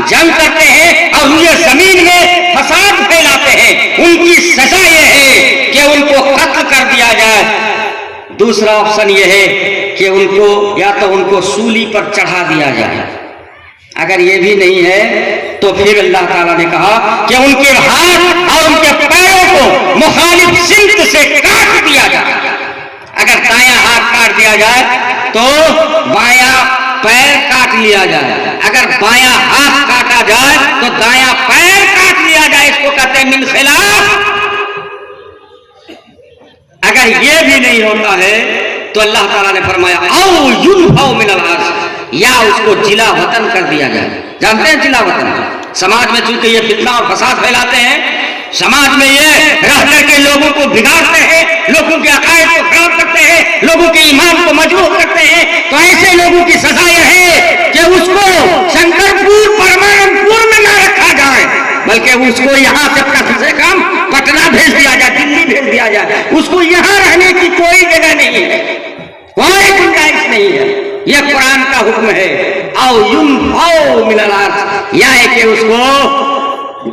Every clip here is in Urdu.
جنگ کرتے ہیں اور یہ زمین میں فساد پھیلاتے ہیں، ان کی سزا یہ ہے کہ ان کو قتل کر دیا جائے۔ دوسرا آپشن یہ ہے کہ ان کو یا تو ان کو سولی پر چڑھا دیا جائے۔ اگر یہ بھی نہیں ہے تو پھر اللہ تعالیٰ نے کہا کہ ان کے ہاتھ اور ان کے پیروں کو مخالف سمت سے کاٹ دیا جائے۔ اگر دایاں ہاتھ کاٹ دیا جائے تو بایاں پیر کاٹ لیا جائے، اگر بایاں ہاتھ کاٹا جائے تو دایاں پیر کاٹ لیا جائے، اس کو کہتے ہیں من خلاف۔ اگر یہ بھی نہیں ہوتا ہے تو اللہ تعالیٰ نے فرمایا او ينفوا من الارض، یا اس کو جلا وطن کر دیا جائے۔ جانتے ہیں جلا وطن؟ سماج میں چونکہ یہ فتنہ اور فساد پھیلاتے ہیں، سماج میں یہ رہ کر کے لوگوں کو بگاڑتے ہیں، لوگوں کے عقائد کو خراب کرتے ہیں، لوگوں کے ایمان کو مجروح کرتے ہیں، تو ایسے لوگوں کی سزا یہ ہے کہ اس کو شنکر پور پرمانند پور میں نہ رکھا جائے، بلکہ اس کو یہاں سے کم سے کم پٹنہ بھیج دیا جائے، دلی بھیج دیا جائے۔ اس کو یہاں رہنے کی کوئی جگہ نہیں ہے، کوئی گنجائش نہیں ہے۔ یہ قرآن کا حکم ہے او ينفوا من الارض، یا ہے کہ اس کو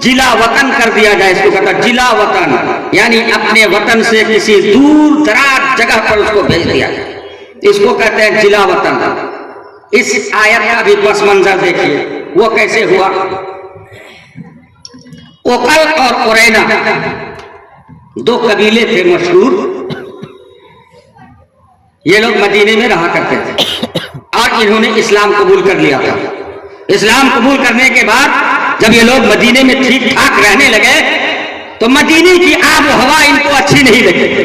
جلا وطن کر دیا جائے۔ اس کو کہتا ہے جلا وطن، یعنی اپنے وطن سے کسی دور دراز جگہ پر اس کو بھیج دیا جائے، اس کو کہتے ہیں جلا وطن۔ اس آیت کا بھی پس منظر دیکھیے وہ کیسے ہوا۔ اوقل اور اورینا دو قبیلے تھے مشہور، یہ لوگ مدینے میں رہا کرتے تھے اور انہوں نے اسلام قبول کر لیا تھا۔ اسلام قبول کرنے کے بعد جب یہ لوگ مدینے میں ٹھیک ٹھاک رہنے لگے تو مدینے کی آب و ہوا ان کو اچھی نہیں لگی،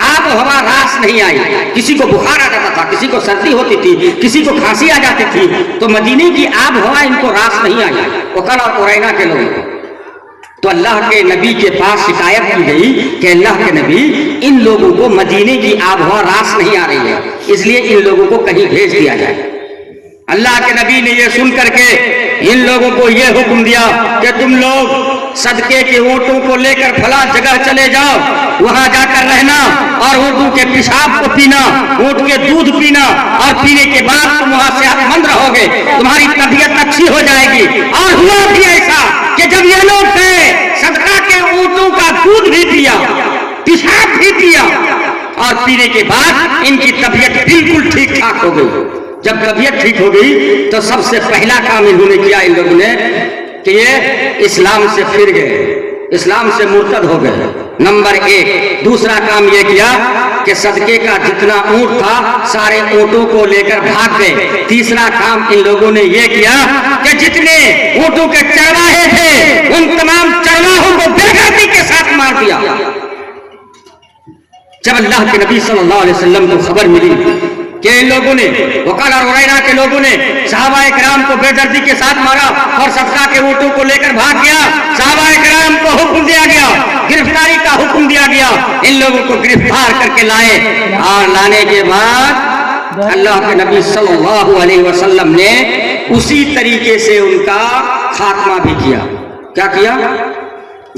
آب و ہوا راس نہیں آئی۔ کسی کو بخار آ جاتا تھا، کسی کو سردی ہوتی تھی، کسی کو کھانسی آ جاتی تھی، تو مدینے کی آب و ہوا ان کو راس نہیں آئی، اوقل اور اورینا کے لوگ۔ تو اللہ کے نبی کے پاس شکایت کی گئی کہ اللہ کے نبی ان لوگوں کو مدینے کی آب و ہوا راس نہیں آ رہی ہے، اس لیے ان لوگوں کو کہیں بھیج دیا جائے۔ اللہ کے نبی نے یہ سن کر کے ان لوگوں کو یہ حکم دیا کہ تم لوگ صدقے کے اونٹوں کو لے کر فلاں جگہ چلے جاؤ، وہاں جا کر رہنا اور اونٹوں کے پیشاب کو پینا، اونٹ کے دودھ پینا، اور پینے کے بعد تم وہاں صحت مند رہو گے، تمہاری طبیعت اچھی ہو جائے گی۔ اور ہوا بھی ایسا کہ جب یہ لوگ گئے صدقہ کے اونٹوں کا دودھ بھی پیا، پیشاب بھی پیا، اور پینے کے بعد ان کی طبیعت بالکل ٹھیک ٹھاک ہو گئی۔ جب طبیعت ٹھیک ہو گئی تو سب سے پہلا کام انہوں نے کیا، ان لوگوں نے کہ یہ اسلام سے پھر گئے، اسلام سے مرتد ہو گئے، نمبر ایک۔ دوسرا کام یہ کیا کہ صدقے کا جتنا اونٹ تھا سارے اونٹوں کو لے کر بھاگ گئے۔ تیسرا کام ان لوگوں نے یہ کیا کہ جتنے اونٹوں کے چرواہے تھے ان تمام چرواہوں کو بے دردی کے ساتھ مار دیا۔ جب اللہ کے نبی صلی اللہ علیہ وسلم کو خبر ملی کہ ان لوگوں نے اوقل اور اورینا کے لوگوں نے صحابہ کرام کو بے دردی کے ساتھ مارا اور صدقہ کے اونٹوں کو لے کر بھاگ گیا، صحابہ کرام کو حکم دیا گیا، گرفتاری کا حکم دیا گیا، ان لوگوں کو گرفتار کر کے لائے، اور لانے کے بعد اللہ کے نبی صلی اللہ علیہ وسلم نے اسی طریقے سے ان کا خاتمہ بھی کیا۔ کیا کیا؟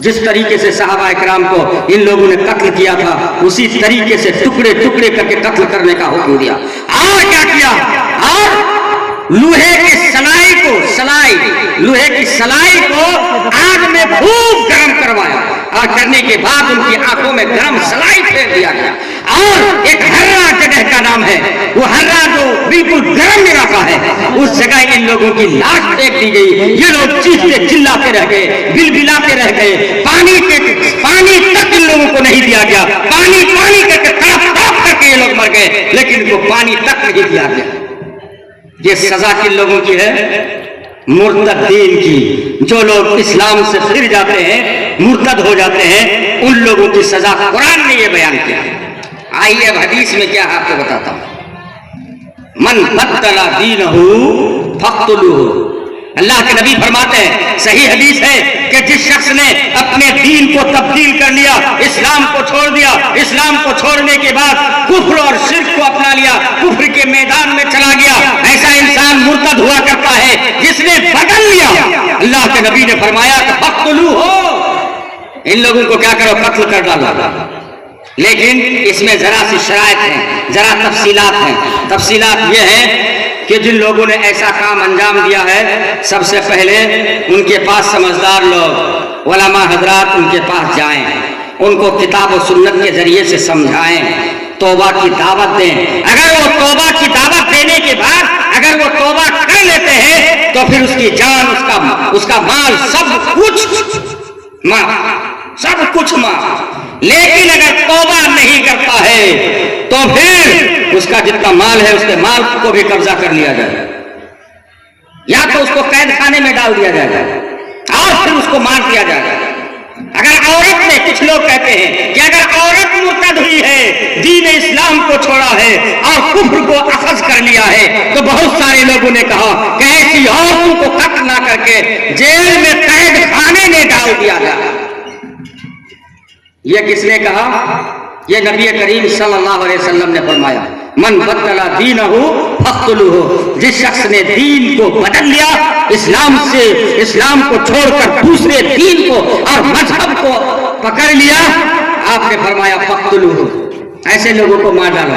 جس طریقے سے صحابہ کرام کو ان لوگوں نے قتل کیا تھا اسی طریقے سے ٹکڑے ٹکڑے کر کے قتل کرنے کا حکم دیا۔ اور کیا کیا؟ اور لوہے کی سلائی کو آگ میں خوب گرم کروایا، اور کرنے کے بعد ان کی آنکھوں میں گرم سلائی پھیر دیا گیا، اور ایک ہررا جگہ کا نام ہے، وہ ہررا جو بالکل گرم علاقہ ہے، اس جگہ ان لوگوں کی لاش پھینک دی گئی۔ یہ لوگ چیختے چلاتے رہ گئے، بلبلاتے رہ گئے، پانی تک ان لوگوں کو نہیں دیا گیا، پانی کر کے تڑپ کر کے یہ لوگ مر گئے، لیکن ان کو پانی تک نہیں دیا گیا۔ یہ سزا کن لوگوں کی ہے؟ مرتدین کی۔ جو لوگ اسلام سے پھر جاتے ہیں، مرتد ہو جاتے ہیں، ان لوگوں کی سزا قرآن نے یہ بیان کیا۔ آئیے اب حدیث میں کیا آپ کو بتاتا ہوں۔ من بدل دینہ فاقتلوہ، اللہ کے نبی فرماتے ہیں، صحیح حدیث ہے کہ جس شخص نے اپنے دین کو تبدیل کر لیا، اسلام کو چھوڑ دیا، اسلام کو چھوڑنے کے بعد کفر اور شرک کو اپنا لیا، کفر کے میدان میں چلا گیا، ایسا انسان مرتد ہوا کرتا ہے۔ جس نے بدل لیا، اللہ کے نبی نے فرمایا کہ فاقتلوہ، ان لوگوں کو کیا کرو؟ قتل کر ڈالا۔ لیکن اس میں ذرا سی شرائط ہیں، ذرا تفصیلات ہیں۔ تفصیلات یہ ہیں کہ جن لوگوں نے ایسا کام انجام دیا ہے سب سے پہلے ان کے پاس سمجھدار لوگ علماء حضرات ان کے پاس جائیں، ان کو کتاب و سنت کے ذریعے سے سمجھائیں، توبہ کی دعوت دیں۔ اگر وہ توبہ کی دعوت دینے کے بعد اگر وہ توبہ کر لیتے ہیں تو پھر اس کی جان، اس کا مال، سب کچھ معاف۔ لیکن اگر توبہ نہیں کرتا ہے تو پھر اس کا جتنا مال ہے اس کے مال کو بھی قبضہ کر لیا جائے، یا تو اس کو قید خانے میں ڈال دیا جائے گا اور پھر اس کو مار دیا جائے گا۔ اگر عورت نے، کچھ لوگ کہتے ہیں کہ اگر عورت مرتد ہوئی ہے، دین اسلام کو چھوڑا ہے اور کفر کو اخذ کر لیا ہے، تو بہت سارے لوگوں نے کہا کہ ایسی عورتوں کو قتل نہ کر کے جیل میں قید خانے میں ڈال دیا جائے۔ یہ کس نے کہا؟ یہ نبی کریم صلی اللہ علیہ وسلم نے فرمایا، من بدل دینہ فاقتلوہ، جس شخص نے دین کو بدل لیا، اسلام کو چھوڑ کر دوسرے دین کو اور مذہب کو پکڑ لیا، آپ نے فرمایا فاقتلوہ، ایسے لوگوں کو مار ڈالو۔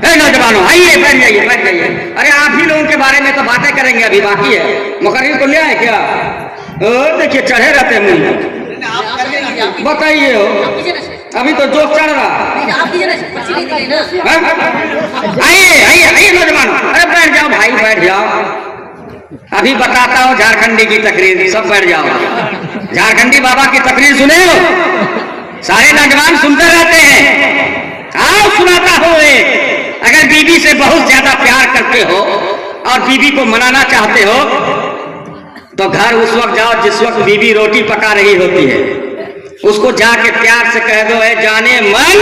اے نوجوانوں، آئیے بیٹھ جائیے بیٹھ جائیے۔ ارے آپ ہی لوگوں کے بارے میں تو باتیں کریں گے، ابھی باقی ہے۔ مقرر کو لے آئے کیا؟ دیکھیے چڑھے رہتے ہیں منہ، بتائیے ہو ابھی تو جوش چڑھ رہا۔ آئیے نوجوان، ارے بیٹھ جاؤ بھائی بیٹھ جاؤ، ابھی بتاتا ہوں جھارکھنڈی کی تقریر، سب بیٹھ جاؤ۔ جھارکھنڈی بابا کی تقریر سنے ہو؟ سارے نوجوان سنتے رہتے ہیں، آؤ سناتا ہوں۔ اگر بیوی سے بہت زیادہ پیار کرتے ہو اور بیوی کو منانا چاہتے ہو تو گھر اس وقت جاؤ جس وقت بیوی روٹی پکا رہی ہوتی ہے، اس کو جا کے پیار سے کہہ دو، اے جانے من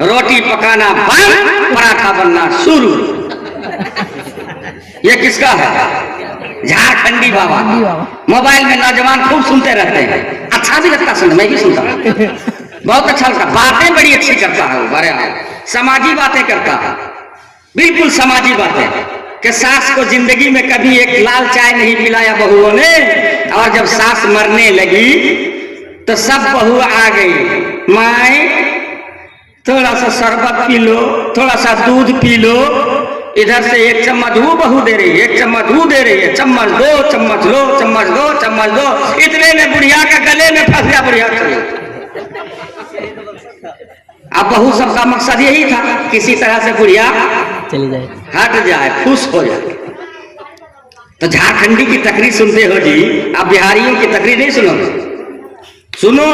روٹی پکانا بند، پراٹھا بننا شروع۔ یہ کس کا ہے؟ جھارکھنڈی بابا۔ موبائل میں نوجوان خوب سنتے رہتے ہیں، اچھا بھی لگتا سن، میں بھی سنتا ہوں، بہت اچھا لگتا، باتیں بڑی اچھی کرتا ہے وہ، بڑے سماجی باتیں کرتا ہے، بالکل سماجی باتیں، کہ ساس کو زندگی میں کبھی ایک لال چائے نہیں پلایا بہوؤں نے، اور جب ساس مرنے لگی تو سب بہو آ گئی، مائیں تھوڑا سا شربت پی لو، تھوڑا سا دودھ پی لو، ادھر سے ایک چمچ وہ بہو دے رہی ہے، ایک چمچ وہ دے رہی ہے، چمچ دو، چمچ لو، چمچ دو، چمچ دو، اتنے میں بڑھیا کا گلے میں پھنس گیا، بڑھیا چلے۔ اب بہو سب کا مقصد یہی تھا کسی طرح سے بڑھیا ہٹ جائے، خوش ہو جائے۔ تو جھارکھنڈی کی تقریر سنتے ہو جی، آپ بہاریوں کی تقریر نہیں سنو گے؟ سنو،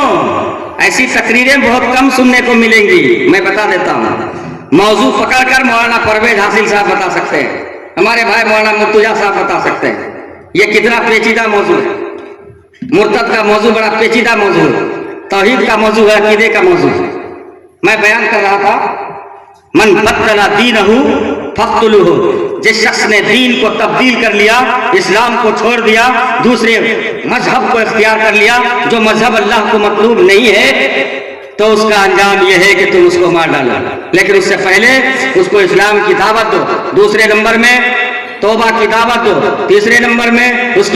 ایسی تقریریں بہت کم سننے کو ملیں گی، میں بتا دیتا ہوں۔ موضوع پکڑ کر مولانا پرویز حاصل صاحب بتا سکتے ہیں، ہمارے بھائی مولانا مرتضیٰ صاحب بتا سکتے ہیں، یہ کتنا پیچیدہ موضوع ہے۔ مرتد کا موضوع بڑا پیچیدہ موضوع ہے، توحید کا موضوع ہے، عقیدے کا موضوع ہے۔ میں بیان کر رہا تھا، من بدل دینہ فاقتلوہ، جس شخص نے دین کو تبدیل کر لیا، اسلام کو چھوڑ دیا، دوسرے مذہب کو اختیار کر لیا جو مذہب اللہ کو مطلوب نہیں ہے، تو اس کا انجام یہ ہے کہ تم اس کو مار ڈالو۔ لیکن اس سے پہلے اس کو اسلام کی دعوت دو، دوسرے نمبر میں توبہ کی دعوت دو، تیسرے نمبر میں اس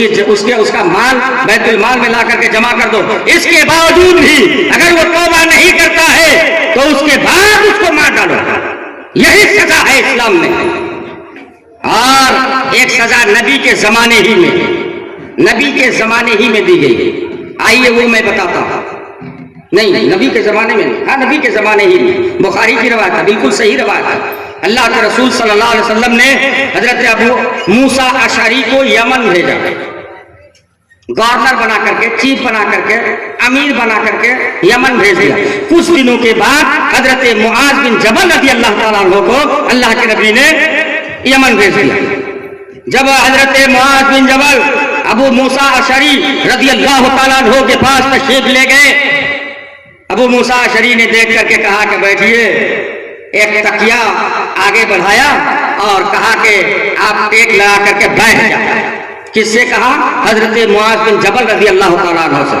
کا مال بیت المال میں لا کر کے جمع کر دو۔ اس کے باوجود بھی اگر وہ توبہ نہیں کرتا ہے تو اس کے بعد اس کو مار ڈالو، یہی سزا ہے اسلام میں۔ اور ایک سزا نبی کے زمانے ہی میں دی گئی، آئیے وہ میں بتاتا ہوں۔ نہیں، نبی کے زمانے میں نہیں، ہاں نبی کے زمانے ہی میں، بخاری کی روایت ہے، بالکل صحیح روایت ہے۔ اللہ کے رسول صلی اللہ علیہ وسلم نے حضرت ابو موسیٰ اشعری کو یمن بھیجا، گورنر بنا کر کے، چیف بنا کر کے، امیر بنا کر کے یمن بھیج دیا۔ کچھ دنوں کے بعد حضرت معاذ بن جبل رضی اللہ تعالیٰ عنہ کو اللہ کے نبی نے یمن بھیج دیا۔ جب حضرت معاذ بن جبل ابو موسیٰ اشعری رضی اللہ تعالیٰ عنہ کے پاس تشریف لے گئے، ابو موسیٰ اشعری نے دیکھ کر کے کہا کہ بیٹھیے، ایک تکیہ آگے بڑھایا اور کہا کہ آپ ٹیک لگا کر کے بیٹھ جائیں۔ کس سے کہا؟ حضرت معاذ بن جبل رضی اللہ تعالیٰ عنہ سے۔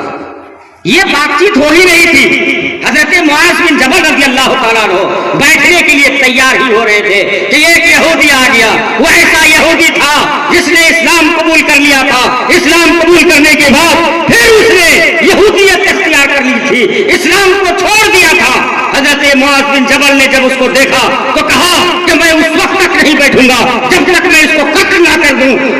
یہ بات چیت ہو ہی رہی تھی، حضرت معاذ بن جبل رضی اللہ تعالیٰ عنہ بیٹھنے کے لیے تیار ہی ہو رہے تھے کہ ایک یہودی آ گیا، وہ ایسا یہودی تھا جس نے اسلام قبول کر لیا تھا، اسلام قبول کرنے کے بعد پھر اس نے یہودیت اختیار کر لی تھی، اسلام کو چھوڑ دیا تھا۔ حضرت معاذ بن جبل نے جب اس کو دیکھا تو کہا کہ میں اس وقت تک نہیں بیٹھوں گا جب تک میں اس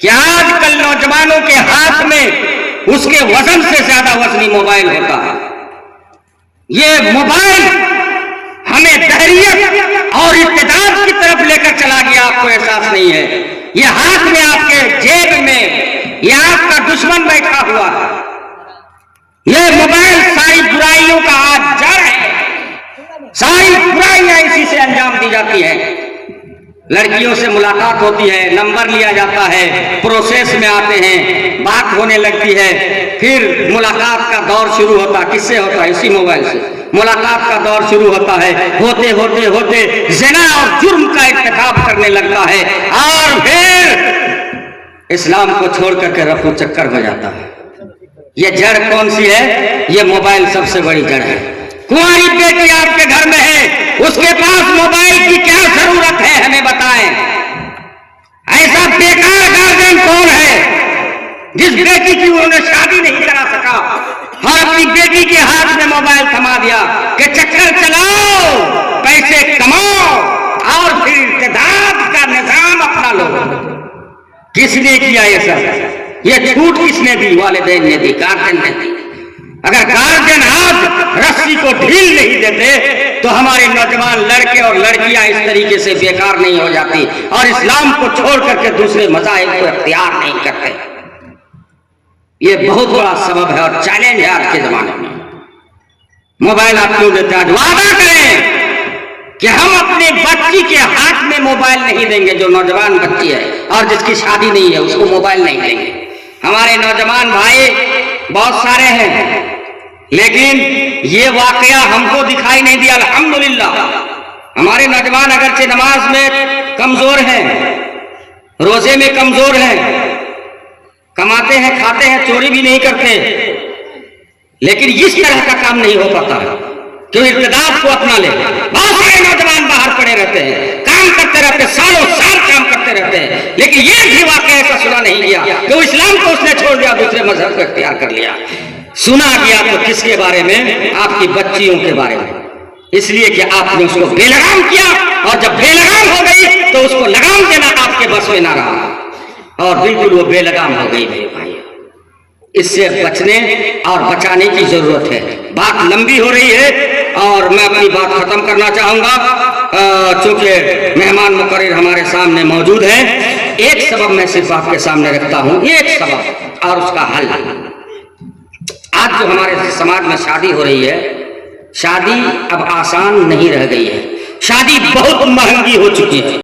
کہ آج کل نوجوانوں کے ہاتھ میں اس کے وزن سے زیادہ وزنی موبائل ہوتا ہے. یہ موبائل ہمیں دہریت اور اقتدار کی طرف لے کر چلا گیا، آپ کو احساس نہیں ہے. یہ ہاتھ میں آپ کے جیب میں یہ آپ کا دشمن بیٹھا ہوا ہے. یہ موبائل ساری برائیوں کا آج جڑ ہے. ساری برائیاں اسی سے انجام دی جاتی ہیں. لڑکیوں سے ملاقات ہوتی ہے، نمبر لیا جاتا ہے، پروسیس میں آتے ہیں، بات ہونے لگتی ہے، پھر ملاقات کا دور شروع ہوتا ہے. کس سے ہوتا ہے؟ اسی موبائل سے. ملاقات کا دور شروع ہوتا ہے، ہوتے ہوتے ہوتے زنا اور جرم کا ارتکاب کرنے لگتا ہے، اور پھر اسلام کو چھوڑ کر کے رفو چکر ہو جاتا ہے. یہ جڑ کون سی ہے؟ یہ موبائل سب سے بڑی جڑ ہے. کنواری بیٹی آپ کے گھر میں ہے، اس کے پاس موبائل کی کیا ضرورت ہے؟ ہمیں بتائیں. ایسا بیکار گارجین کون ہے جس بیٹی کی انہوں نے شادی نہیں کرا سکا اور اپنی بیٹی کے ہاتھ میں موبائل تھما دیا کہ چکر چلاؤ، پیسے کماؤ اور پھر ارتداد کا نظام اپنا لو. کس نے کیا یہ سب؟ یہ چھوٹ کس نے دی؟ والدین نے دی، گارجین نے دی. اگر گارجین آج رسی کو ڈھیل نہیں دیتے تو ہمارے نوجوان لڑکے اور لڑکیاں اس طریقے سے بیکار نہیں ہو جاتی اور اسلام کو چھوڑ کر کے دوسرے مذاہب کو اختیار نہیں کرتے. یہ بہت بڑا سبب ہے اور چیلنج ہے آج کے زمانے میں. موبائل آپ کیوں دیتے ہیں؟ وعدہ کریں کہ ہم اپنے بچی کے ہاتھ میں موبائل نہیں دیں گے. جو نوجوان بچی ہے اور جس کی شادی نہیں ہے اس کو موبائل نہیں دیں گے. ہمارے نوجوان بھائی بہت سارے ہیں، لیکن یہ واقعہ ہم کو دکھائی نہیں دیا. الحمدللہ ہمارے نوجوان اگرچہ نماز میں کمزور ہیں، روزے میں کمزور ہیں، کماتے ہیں، کھاتے ہیں، چوری بھی نہیں کرتے، لیکن اس طرح کا کام نہیں ہو پاتا ہے کہ ارتداد کو اپنا لے. بہت سارے نوجوان باہر پڑے رہتے ہیں، کام کرتے رہتے، سالوں سال کام کرتے رہتے ہیں، لیکن یہ بھی واقعہ ایسا سنا نہیں گیا کہ وہ اسلام کو اس نے چھوڑ دیا، دوسرے مذہب کو اختیار کر لیا. سنا گیا تو کس کے بارے میں؟ آپ کی بچیوں کے بارے میں. اس لیے کہ آپ نے اس کو بے لگام کیا، اور جب بے لگام ہو گئی تو اس کو لگام دینا آپ کے بس میں نہ رہا، اور بالکل وہ بے لگام ہو گئی. میرے بھائی، اس سے بچنے اور بچانے کی ضرورت ہے. بات لمبی ہو رہی ہے اور میں اپنی بات ختم کرنا چاہوں گا چونکہ مہمان مقرر ہمارے سامنے موجود ہیں. ایک سبب میں صرف آپ کے سامنے رکھتا ہوں، ایک سبب اور اس کا حل. آج جو ہمارے سماج میں شادی ہو رہی ہے، شادی اب آسان نہیں رہ گئی ہے، شادی بہت مہنگی ہو چکی ہے.